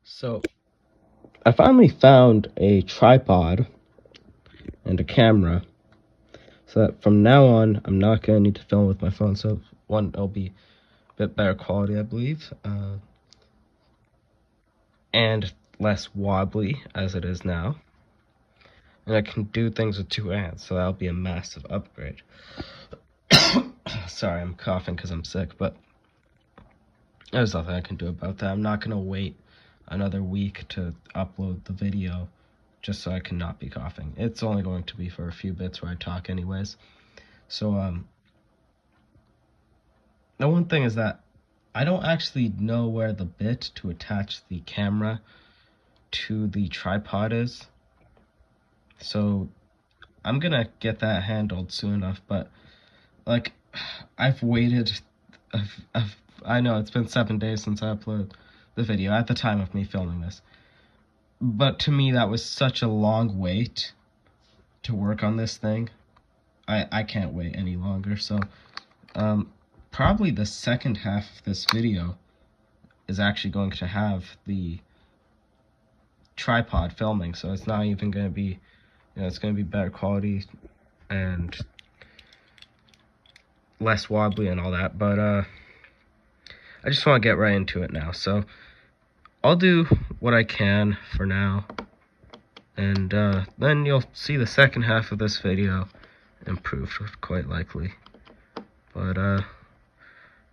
So, I finally found a tripod and a camera, so that from now on, I'm not going to need to film with my phone. So, one, it'll be a bit better quality, I believe, and less wobbly as it is now. And I can do things with two hands, so that'll be a massive upgrade. Sorry, I'm coughing because I'm sick, but there's nothing I can do about that. I'm not going to wait another week to upload the video just so I can not be coughing. It's only going to be for a few bits where I talk anyways. So, the one thing is that I don't actually know where the bit to attach the camera to the tripod is. So, I'm gonna get that handled soon enough, but, like, I've waited, I know it's been 7 days since I uploaded the video at the time of me filming this. But to me, that was such a long wait to work on this thing. I can't wait any longer, so, probably the second half of this video is actually going to have the tripod filming, so it's not even going to be, it's going to be better quality and less wobbly and all that, but I just want to get right into it now. So I'll do what I can for now, and then you'll see the second half of this video improved, quite likely. But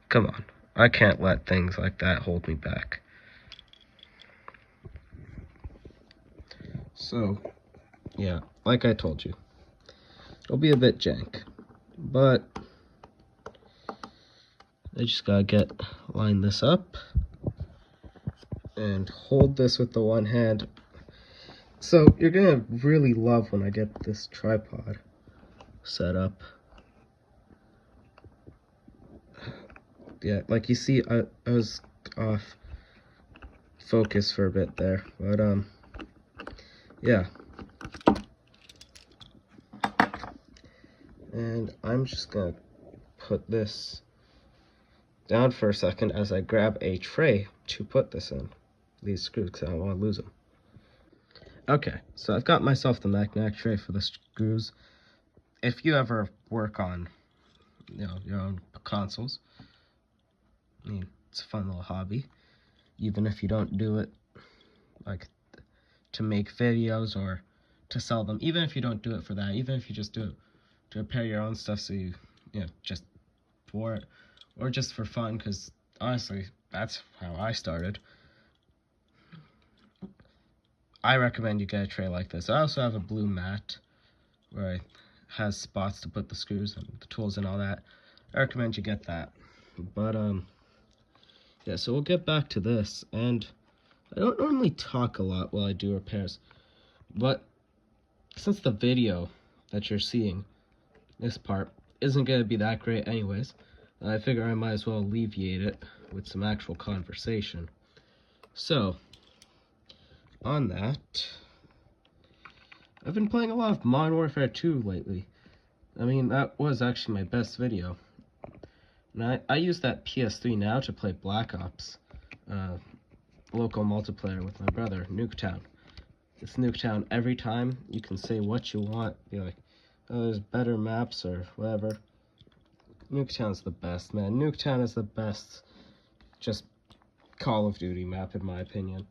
come on, I can't let things like that hold me back. So yeah, like I told you, it'll be a bit jank, but I just gotta line this up and hold this with the one hand. So you're gonna really love when I get this tripod set up. Yeah, like you see, I was off focus for a bit there, but yeah. And I'm just gonna put this down for a second as I grab a tray to put this in, these screws, because I don't want to lose them. Okay, so I've got myself the magnetic tray for the screws. If you ever work on, your own consoles, I mean, it's a fun little hobby. Even if you don't do it, like, to make videos or to sell them, even if you don't do it for that, even if you just do it to repair your own stuff so you just for it, or just for fun, because honestly, that's how I started. I recommend you get a tray like this. I also have a blue mat where it has spots to put the screws and the tools and all that. I recommend you get that. But yeah, so we'll get back to this, and I don't normally talk a lot while I do repairs, but since the video that you're seeing, this part, isn't going to be that great anyways, I figure I might as well alleviate it with some actual conversation. So, on that, I've been playing a lot of Modern Warfare 2 lately. I mean, that was actually my best video. And I use that PS3 now to play Black Ops, local multiplayer with my brother, Nuketown. It's Nuketown every time. You can say what you want, be like, oh, there's better maps or whatever. Nuketown's the best, man. Nuketown is the best, just Call of Duty map, in my opinion.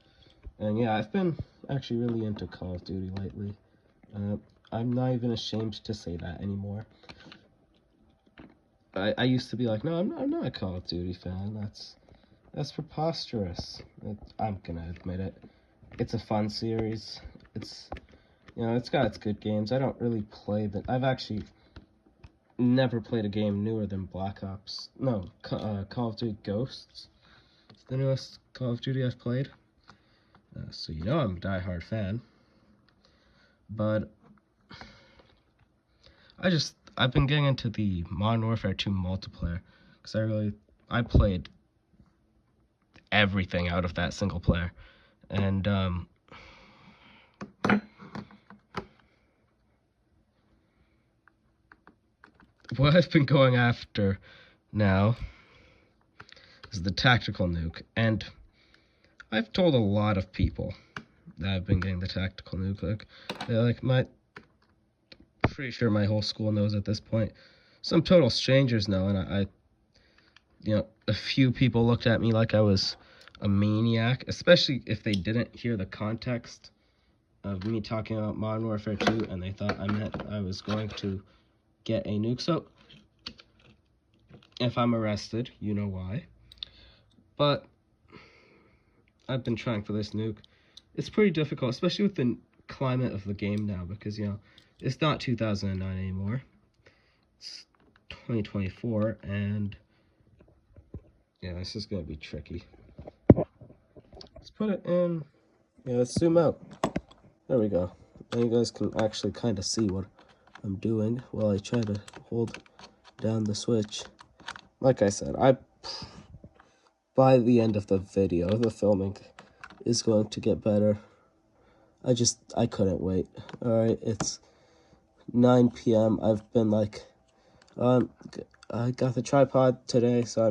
And yeah, I've been actually really into Call of Duty lately. I'm not even ashamed to say that anymore. I used to be like, no, I'm not a Call of Duty fan. That's preposterous. I'm gonna admit it. It's a fun series. It's got its good games. I don't really play that. I've actually never played a game newer than Black Ops. No, Call of Duty Ghosts. It's the newest Call of Duty I've played. So I'm a diehard fan. But I've been getting into the Modern Warfare 2 multiplayer because I played everything out of that single player, and what I've been going after now is the tactical nuke, and I've told a lot of people that I've been getting the tactical nuke. Like, they're like, pretty sure my whole school knows at this point. Some total strangers know, and I a few people looked at me like I was a maniac, especially if they didn't hear the context of me talking about Modern Warfare 2, and they thought I meant I was going to get a nuke. So, if I'm arrested, you know why. But I've been trying for this nuke. It's pretty difficult, especially with the climate of the game now, because, it's not 2009 anymore. It's 2024, and yeah, this is going to be tricky. Let's put it in. Yeah, let's zoom out. There we go. Now you guys can actually kind of see what I'm doing while I try to hold down the switch. Like I said, by the end of the video, the filming is going to get better. I couldn't wait. Alright, it's 9 p.m. I've been like, I got the tripod today, so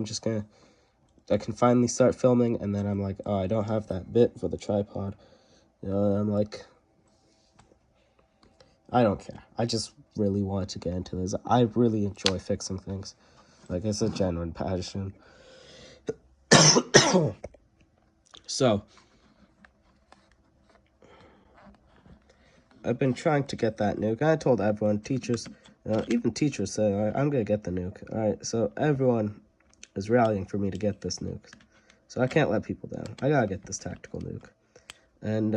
I can finally start filming, and then I'm like, oh, I don't have that bit for the tripod. And I'm like, I don't care. I just really want to get into this. I really enjoy fixing things. Like, it's a genuine passion. So, I've been trying to get that nuke. I told everyone, teachers, even teachers say, all right, I'm going to get the nuke. All right, so everyone is rallying for me to get this nuke. So I can't let people down. I got to get this tactical nuke. And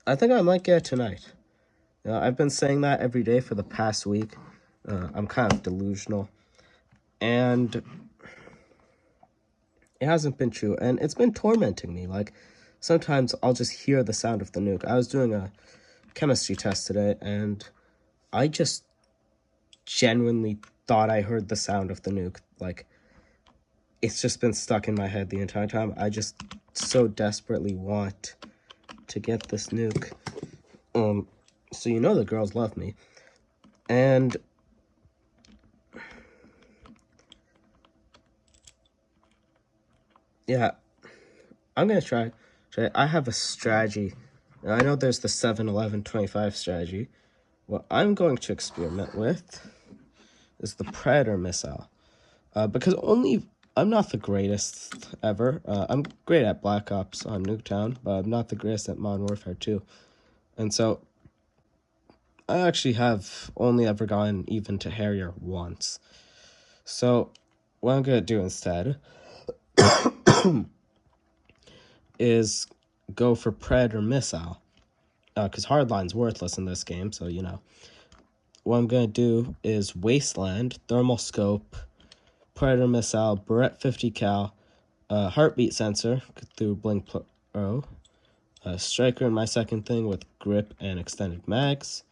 I think I might get it tonight. I've been saying that every day for the past week. I'm kind of delusional. And it hasn't been true. And it's been tormenting me. Like, sometimes I'll just hear the sound of the nuke. I was doing a chemistry test today, and I just genuinely thought I heard the sound of the nuke. Like, it's just been stuck in my head the entire time. I just so desperately want to get this nuke. So the girls love me. And yeah, I'm going to try. I have a strategy. Now, I know there's the 7-11-25 strategy. What I'm going to experiment with is the Predator missile. Because I'm not the greatest ever. I'm great at Black Ops on Nuketown, but I'm not the greatest at Modern Warfare 2. And so, I actually have only ever gone even to Harrier once. So, what I'm going to do instead is go for Predator missile. Because Hardline's worthless in this game, so What I'm going to do is Wasteland, Thermal Scope, Predator missile, Barrett 50 cal, heartbeat sensor through Blink Pro, striker in my second thing with grip and extended mags.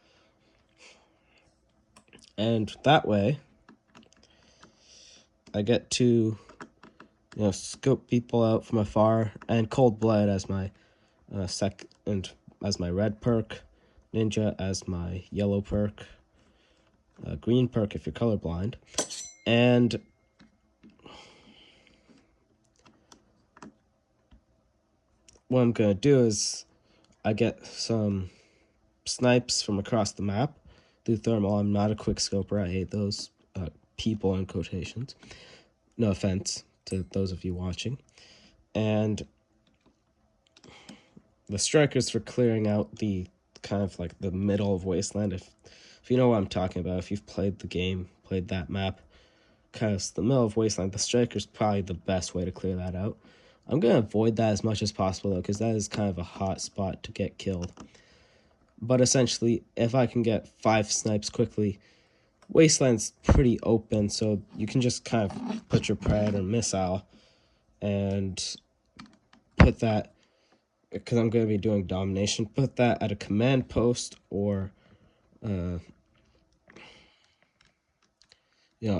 And that way, I get to, scope people out from afar, and Cold Blood as my second, as my red perk, Ninja as my yellow perk, green perk if you're colorblind, and what I'm going to do is I get some snipes from across the map through thermal. I'm not a quick scoper. I hate those people in quotations. No offense to those of you watching. And the strikers for clearing out the kind of like the middle of Wasteland. If you know what I'm talking about, if you've played the game, played that map, kind of the middle of Wasteland, the striker's probably the best way to clear that out. I'm going to avoid that as much as possible, though, because that is kind of a hot spot to get killed. But essentially, if I can get 5 snipes quickly, Wasteland's pretty open, so you can just kind of put your Predator missile and put that, because I'm going to be doing domination, put that at a command post or,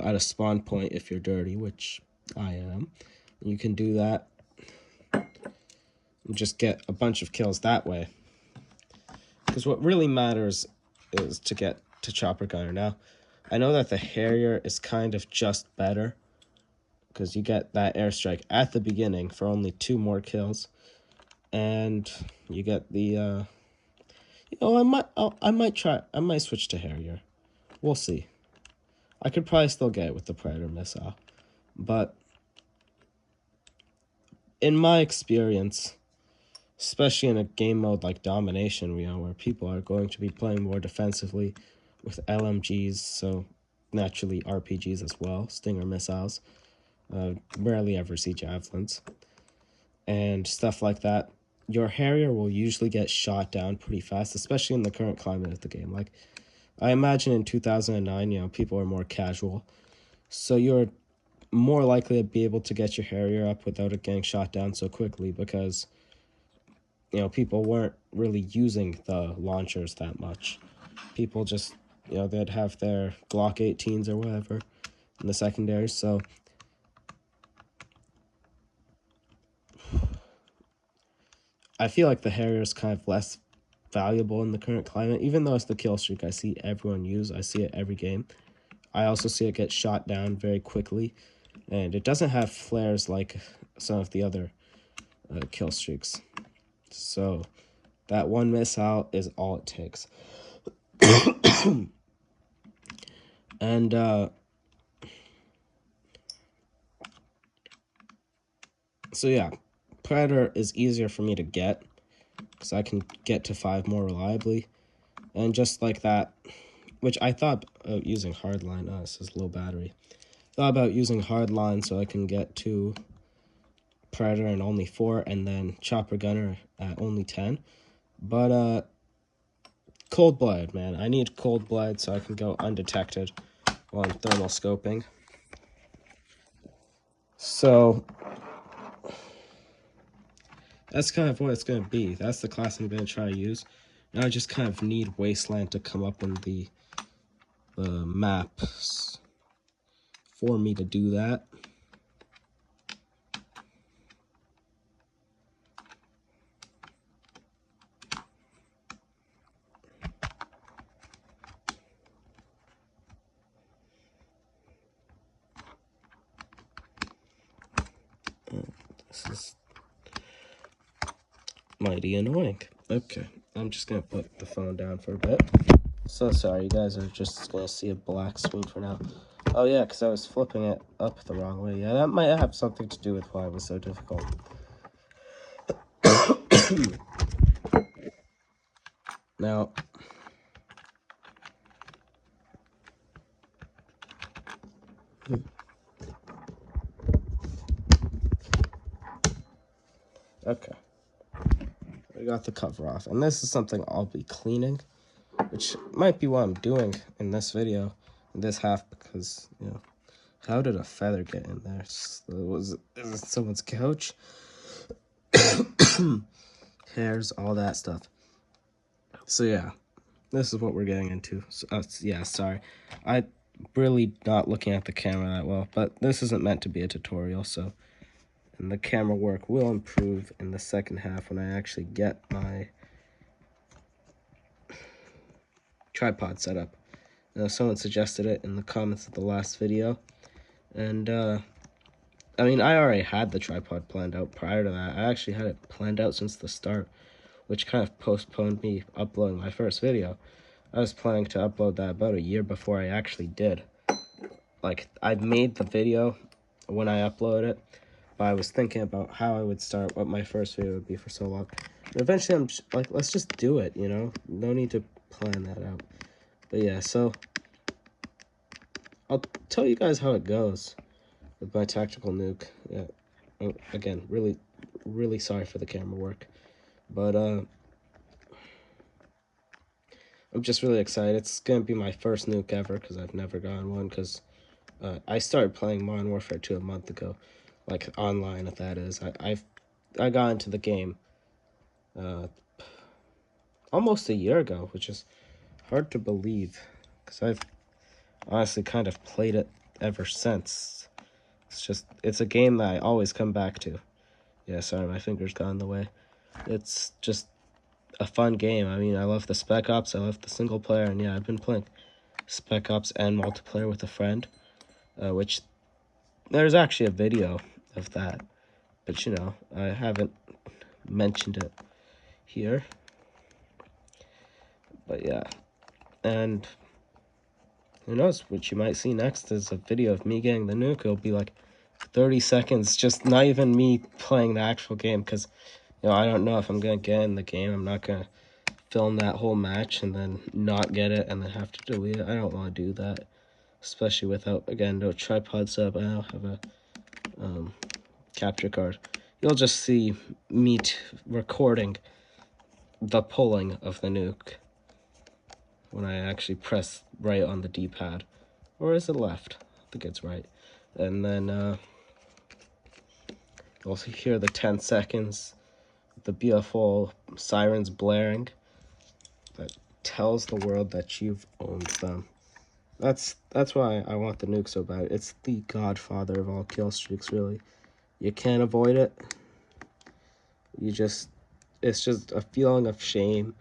at a spawn point if you're dirty, which I am. You can do that and just get a bunch of kills that way. Because what really matters is to get to Chopper Gunner. Now, I know that the Harrier is kind of just better, because you get that airstrike at the beginning for only 2 more kills, and you get the I might switch to Harrier. We'll see. I could probably still get it with the Predator missile, but in my experience, especially in a game mode like Domination, where people are going to be playing more defensively with LMGs, so naturally RPGs as well, Stinger missiles, rarely ever see javelins, and stuff like that, your Harrier will usually get shot down pretty fast, especially in the current climate of the game. Like, I imagine in 2009, people are more casual, so you're more likely to be able to get your Harrier up without it getting shot down so quickly, because people weren't really using the launchers that much. People just, they'd have their Glock 18s or whatever in the secondary, so I feel like the Harrier is kind of less valuable in the current climate, even though it's the kill streak I see everyone use. I see it every game. I also see it get shot down very quickly, and it doesn't have flares like some of the other kill streaks. So that one missile is all it takes. And so yeah, Predator is easier for me to get because I can get to 5 more reliably, and just like that, which I thought about using hardline. This is low battery. Thought about using hardline so I can get to Predator in only 4, and then Chopper Gunner at only 10. But cold blood, man. I need cold blood so I can go undetected while I'm thermal scoping. So that's kind of what it's going to be. That's the class I'm going to try to use. Now I just kind of need Wasteland to come up in the maps for me to do that. This is mighty annoying. Okay, I'm just going to put the phone down for a bit. So sorry, you guys are just going to see a black screen for now. Oh yeah, because I was flipping it up the wrong way. Yeah, that might have something to do with why it was so difficult. Now, okay, I got the cover off, and this is something I'll be cleaning, which might be what I'm doing in this video, in this half, because, how did a feather get in there? Is it someone's couch? Hairs, all that stuff. So yeah, this is what we're getting into. So, yeah, sorry. I really not looking at the camera that well, but this isn't meant to be a tutorial, so, and the camera work will improve in the second half when I actually get my tripod set up. Someone suggested it in the comments of the last video, and I mean, I already had the tripod planned out prior to that. I actually had it planned out since the start, which kind of postponed me uploading my first video. I was planning to upload that about a year before I actually did. Like, I made the video when I uploaded it, but I was thinking about how I would start, what my first video would be for so long. But eventually, I'm just, like, let's just do it, No need to plan that out. But yeah, so I'll tell you guys how it goes with my tactical nuke. Yeah, again, really sorry for the camera work, but I'm just really excited. It's gonna be my first nuke ever because I've never gotten one. Because I started playing Modern Warfare 2 a month ago, like online. If that is, I got into the game almost a year ago, which is hard to believe because I've honestly kind of played it ever since. It's a game that I always come back to. Yeah, sorry, my fingers got in the way. It's just a fun game. I mean, I love the Spec Ops, I love the single player, and yeah, I've been playing Spec Ops and multiplayer with a friend, which There's actually a video of that, but you know, I haven't mentioned it here. But yeah, and who knows, what you might see next is a video of me getting the nuke. It'll be like 30 seconds, just not even me playing the actual game, because, you know, I don't know if I'm going to get in the game. I'm not going to film that whole match and then not get it and then have to delete it. I don't want to do that, especially without, again, no tripod setup. I don't have a capture card. You'll just see me recording the pulling of the nuke when I actually press right on the D-pad. Or is it left? I think it's right. And then you'll hear the 10 seconds, the beautiful sirens blaring that tells the world that you've owned them. That's why I want the nuke so bad. It's the godfather of all kill streaks, really. You can't avoid it. It's just a feeling of shame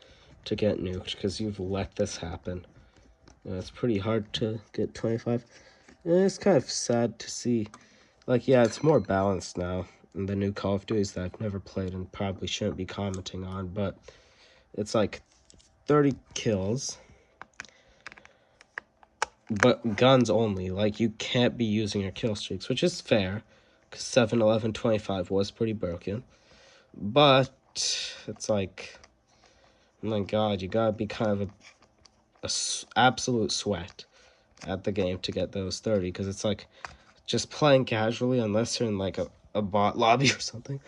to get nuked because you've let this happen. It's pretty hard to get 25. And it's kind of sad to see. Like, yeah, it's more balanced now in the new Call of Duties that I've never played and probably shouldn't be commenting on, but it's like 30 kills, but guns only. Like, you can't be using your kill streaks, which is fair, because 7, 11, 25 was pretty broken. But it's like, oh my god, you gotta be kind of a absolute sweat at the game to get those 30, because it's like just playing casually, unless you're in like a bot lobby or something.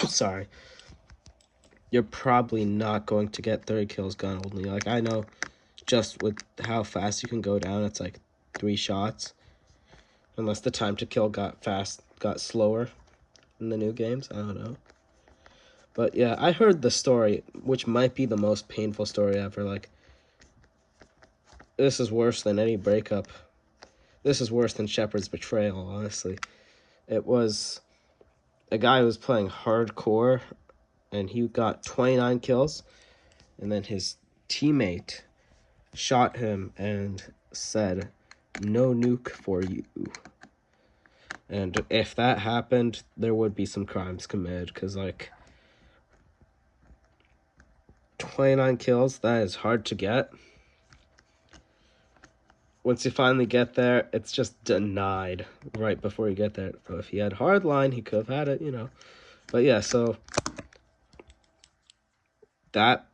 Sorry. You're probably not going to get 30 kills gun only. Like, I know just with how fast you can go down, it's like 3 shots. Unless the time to kill got slower in the new games. I don't know. But yeah, I heard the story, which might be the most painful story ever. Like, this is worse than any breakup. This is worse than Shepard's betrayal, honestly. It was a guy who was playing hardcore, and he got 29 kills, and then his teammate shot him and said, "No nuke for you." And if that happened, there would be some crimes committed, because, like, 29 kills, that is hard to get. Once you finally get there, it's just denied right before you get there. So if he had hardline, he could have had it, you know. But yeah, so that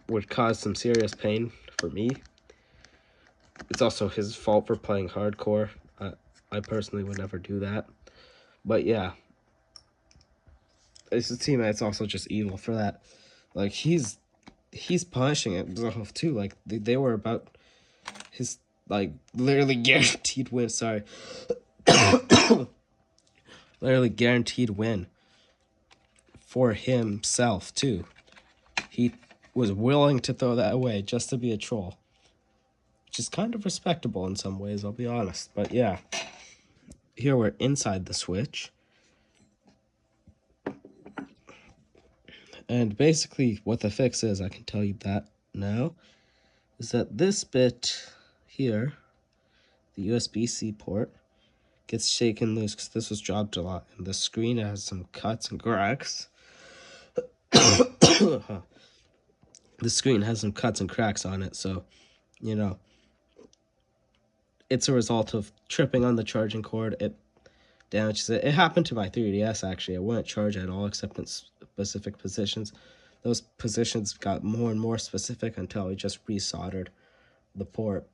would cause some serious pain for me. It's also his fault for playing hardcore. I personally would never do that. But yeah, his teammate's also just evil for that. Like, he's punishing himself too. Like, they were about his, like, literally guaranteed win. Sorry. Literally guaranteed win for himself too. He was willing to throw that away just to be a troll, which is kind of respectable in some ways, I'll be honest. But yeah, here we're inside the Switch. And basically what the fix is, I can tell you that now, is that this bit here, the USB-C port, gets shaken loose because this was dropped a lot. And the screen has some cuts and cracks. The screen has some cuts and cracks on it, so, you know, it's a result of tripping on the charging cord. It damages it. It happened to my 3DS, actually. It wouldn't charge at all except in specific positions. Those positions got more and more specific until we just resoldered the port.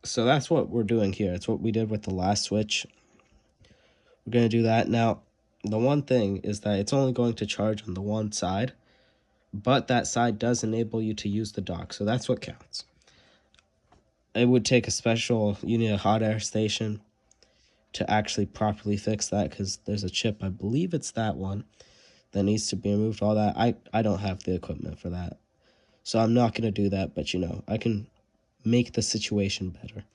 So that's what we're doing here. It's what we did with the last Switch. We're going to do that. Now, the one thing is that it's only going to charge on the one side, but that side does enable you to use the dock, so that's what counts. It would take a special, you need a hot air station to actually properly fix that, because there's a chip, I believe it's that one, that needs to be removed, all that. I don't have the equipment for that, so I'm not going to do that, but, you know, I can make the situation better.